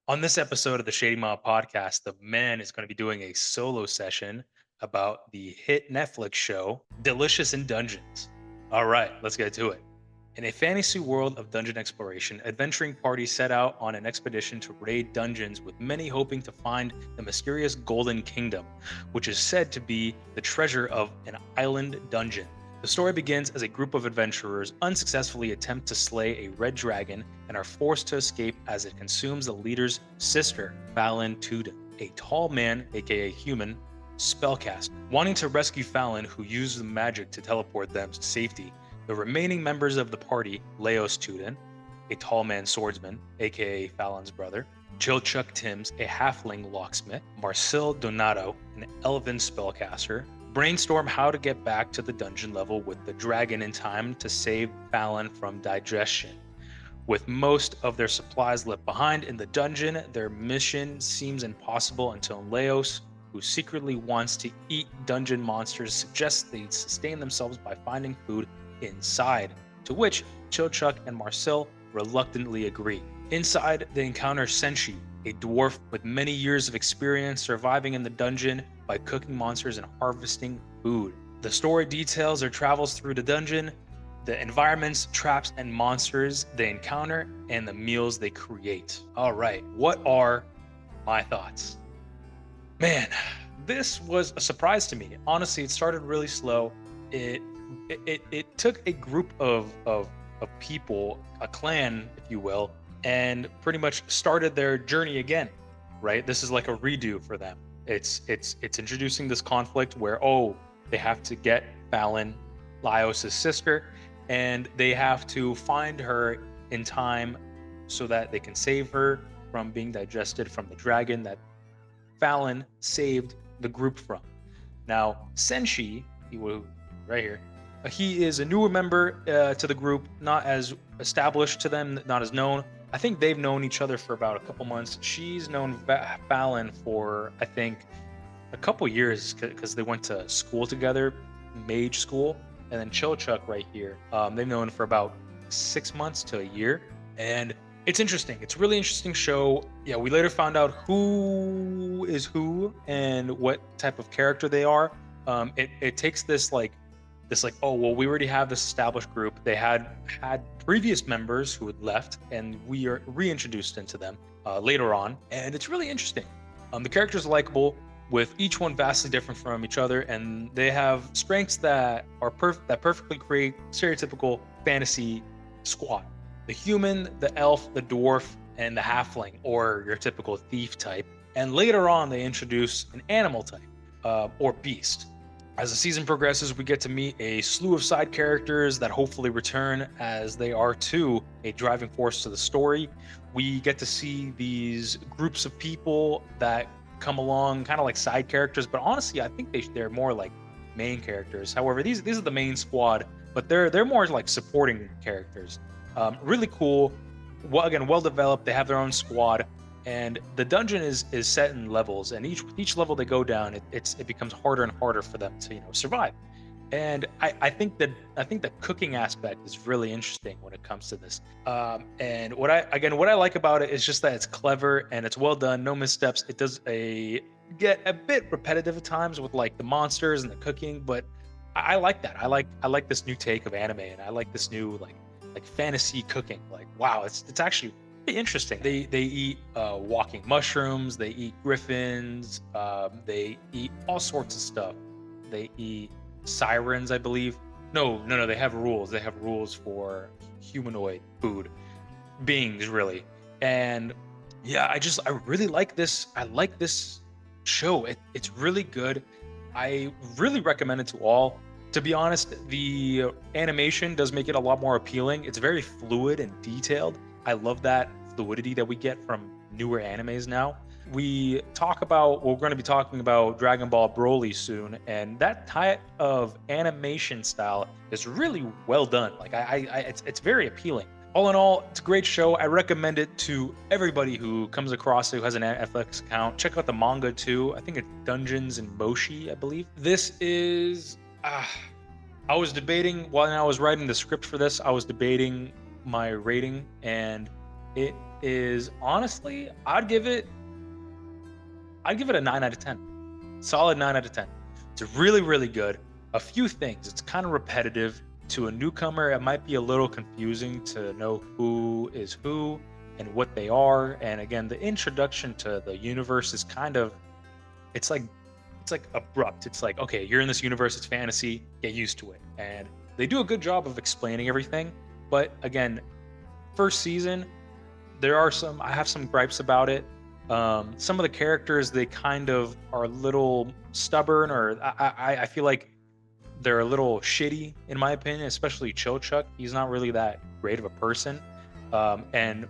On this episode of the Shady podcast, the man is going to be doing a solo session about the hit Netflix show Delicious in Dungeons. All right, let's get to it. In a fantasy world of dungeon exploration, adventuring parties set out on an expedition to raid dungeons, with many hoping to find the mysterious Golden Kingdom, which is said to be the treasure of an island dungeon. The story begins as a group of adventurers unsuccessfully attempt to slay a red dragon and are forced to escape as it consumes the leader's sister, Fallon Tudin, a tall man, aka human, spellcaster. Wanting to rescue Fallon, who used the magic to teleport them to safety, the remaining members of the party, Leos Tudin, a tall man swordsman, aka Fallon's brother, Chilchuck Timms, a halfling locksmith, Marcel Donato, an elven spellcaster, brainstorm how to get back to the dungeon level with the dragon in time to save Fallon from digestion. With most of their supplies left behind in the dungeon, their mission seems impossible until Leos, who secretly wants to eat dungeon monsters, suggests they sustain themselves by finding food inside, to which Chilchuck and Marcel reluctantly agree. Inside, they encounter Senshi, a dwarf with many years of experience surviving in the dungeon by cooking monsters and harvesting food. The story details their travels through the dungeon, the environments, traps, and monsters they encounter, and the meals they create. All right, what are my thoughts? Man, this was a surprise to me. Honestly, it started really slow. It took a group of people, a clan, if you will, and pretty much started their journey again. Right? This is like a redo for them. It's introducing this conflict where they have to get Fallon, Laios' sister, and they have to find her in time so that they can save her from being digested from the dragon that Fallon saved the group from. Now, Senshi, he will right here. He is a newer member to the group, not as established to them, not as known. I think they've known each other for about a couple months. She's known Fallon for, I think, a couple years because they went to school together, mage school. And then Chilchuck right here, they've known for about 6 months to a year. And it's interesting. It's a really interesting show. Yeah, we later found out who is who and what type of character they are. It takes this, oh well, we already have this established group. They had previous members who had left, and we are reintroduced into them later on, and it's really interesting. The characters are likable, with each one vastly different from each other, and they have strengths that are that perfectly create stereotypical fantasy squad: the human, the elf, the dwarf, and the halfling, or your typical thief type. And later on, they introduce an animal type or beast. As the season progresses, we get to meet a slew of side characters that hopefully return, as they are too a driving force to the story. We get to see these groups of people that come along kind of like side characters, but honestly, I think they're more like main characters. However, these are the main squad, but they're more like supporting characters. Really cool. Well developed. They have their own squad. And the dungeon is set in levels, and each level they go down, it becomes harder and harder for them to survive. And I think the cooking aspect is really interesting when it comes to this. And what I like about it is just that it's clever and it's well done, no missteps. It does get a bit repetitive at times with like the monsters and the cooking, but I like that. I like this new take of anime, and I like this new like fantasy cooking. Like wow, it's actually interesting. They eat walking mushrooms. They eat griffins. They eat all sorts of stuff. They eat sirens, I believe. No. They have rules. They have rules for humanoid food beings, really. And yeah, I really like this. I like this show. It's really good. I really recommend it to all. To be honest, the animation does make it a lot more appealing. It's very fluid and detailed. I love that fluidity that we get from newer animes now. We're going to be talking about Dragon Ball Broly soon, and that type of animation style is really well done. Like it's very appealing. All in all, it's a great show. I recommend it to everybody who comes across it, who has an Netflix account. Check out the manga too. I think it's Dungeons and Moshi, I believe. This is I was debating while I was writing the script for this. I was debating my rating, and it is honestly, I'd give it a 9 out of 10. Solid 9 out of 10. It's really, really good. A few things. It's kind of repetitive. To a newcomer, it might be a little confusing to know who is who and what they are. And again, the introduction to the universe is kind of it's like it's like abrupt. It's like, okay, you're in this universe, it's fantasy, get used to it. And they do a good job of explaining everything. But again, first season, I have some gripes about it. Some of the characters, they kind of are a little stubborn, or I feel like they're a little shitty in my opinion, especially Chochuck. He's not really that great of a person. And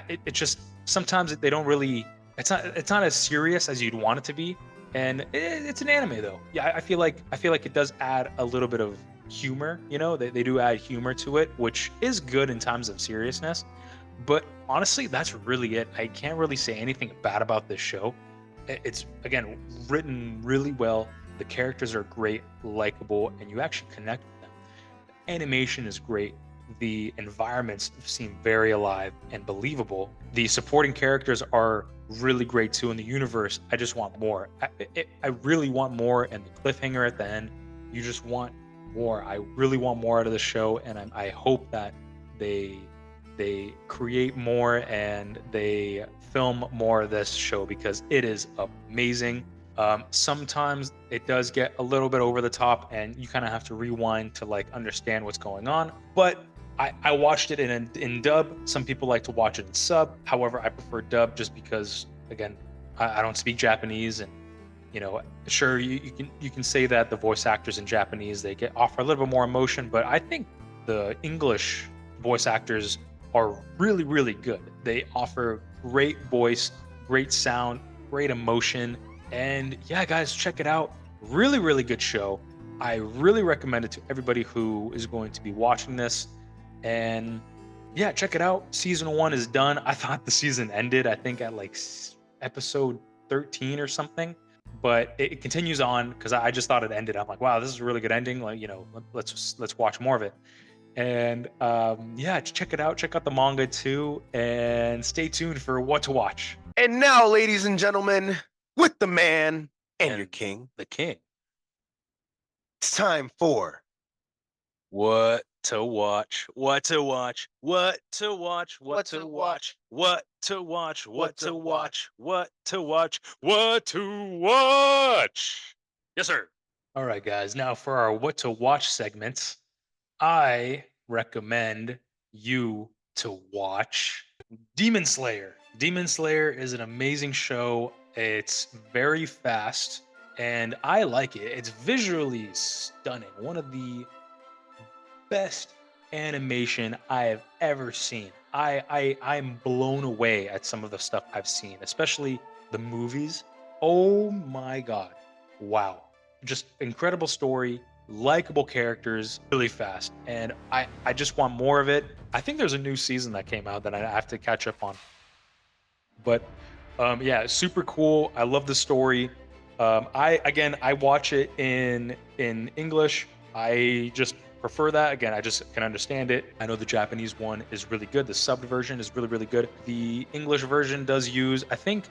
it just sometimes they don't really. It's not as serious as you'd want it to be. And it's an anime though. Yeah, I feel like it does add a little bit of humor. They do add humor to it, which is good in times of seriousness. But honestly, that's really it. I can't really say anything bad about this show. It's again written really well. The characters are great, likable, and you actually connect with them. The animation is great. The environments seem very alive and believable. The supporting characters are really great too in the universe. I just want more. I really want more, and the cliffhanger at the end, you just want more. I really want more out of the show, and I hope that they they create more and they film more of this show because it is amazing. Sometimes it does get a little bit over the top, and you kind of have to rewind to like understand what's going on. But I watched it in dub. Some people like to watch it in sub. However, I prefer dub just because, again, I don't speak Japanese, and sure, you can say that the voice actors in Japanese, they get offer a little bit more emotion, but I think the English voice actors are really, really good. They offer great voice, great sound, great emotion. And yeah, guys, check it out. Really, really good show. I really recommend it to everybody who is going to be watching this. And yeah, check it out. Season 1 is done. I thought the season ended, I think, at like episode 13 or something. But it continues on because I just thought it ended. I'm like, wow, this is a really good ending. Like, let's watch more of it. And yeah, check it out. Check out the manga too, and stay tuned for what to watch. And now, ladies and gentlemen, with the man and your king, the king, it's time for what to watch, what to watch, what to watch, what to watch, what to watch, what to watch, what to watch, what to watch. Yes, sir. All right, guys. Now for our what to watch segments, I recommend you to watch Demon Slayer. Demon Slayer is an amazing show. It's very fast and I like it. It's visually stunning. One of the best animation I have ever seen. I'm blown away at some of the stuff I've seen, especially the movies. Oh my god. Wow. Just incredible story, likable characters, really fast. And I just want more of it. I think there's a new season that came out that I have to catch up on. But yeah, super cool. I love the story. I watch it in English. I just prefer that. Again, I just can understand it. I know the Japanese one is really good. The subbed version is really, really good. The English version does use, I think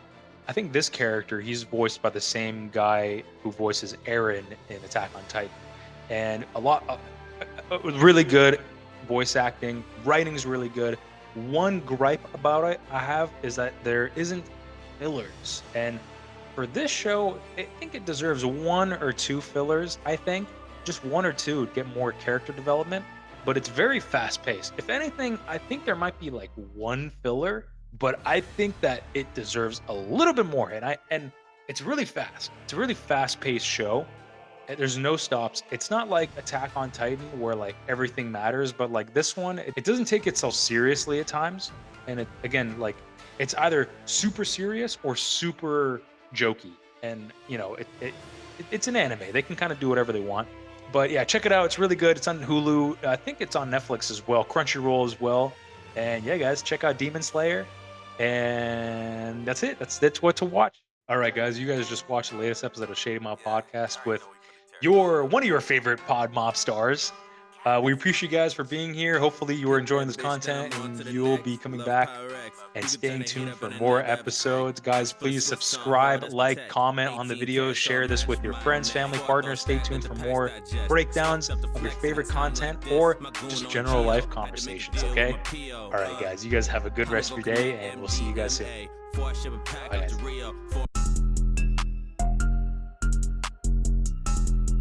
this character, he's voiced by the same guy who voices Eren in Attack on Titan. And a lot really good voice acting, writing's really good. One gripe about it I have is that there isn't fillers. And for this show, I think it deserves one or two fillers, I think. Just one or two would get more character development, but it's very fast paced. If anything, I think there might be like one filler, but I think that it deserves a little bit more. And it's really fast. It's a really fast paced show. There's no stops. It's not like Attack on Titan where like everything matters, but like this one, it doesn't take itself seriously at times. And it again, like it's either super serious or super jokey. And it's an anime. They can kind of do whatever they want. But yeah, check it out. It's really good. It's on Hulu. I think it's on Netflix as well, Crunchyroll as well. And yeah, guys, check out Demon Slayer. And that's it. That's what to watch. All right, guys, you guys just watched the latest episode of Shady Podcast with one of your favorite pod mob stars. We appreciate you guys for being here. Hopefully, you are enjoying this content and you'll be coming back and staying tuned for more episodes. Guys, please subscribe, like, comment on the video, share this with your friends, family, partners. Stay tuned for more breakdowns of your favorite content or just general life conversations, okay? All right, guys, you guys have a good rest of your day and we'll see you guys soon. Bye, guys.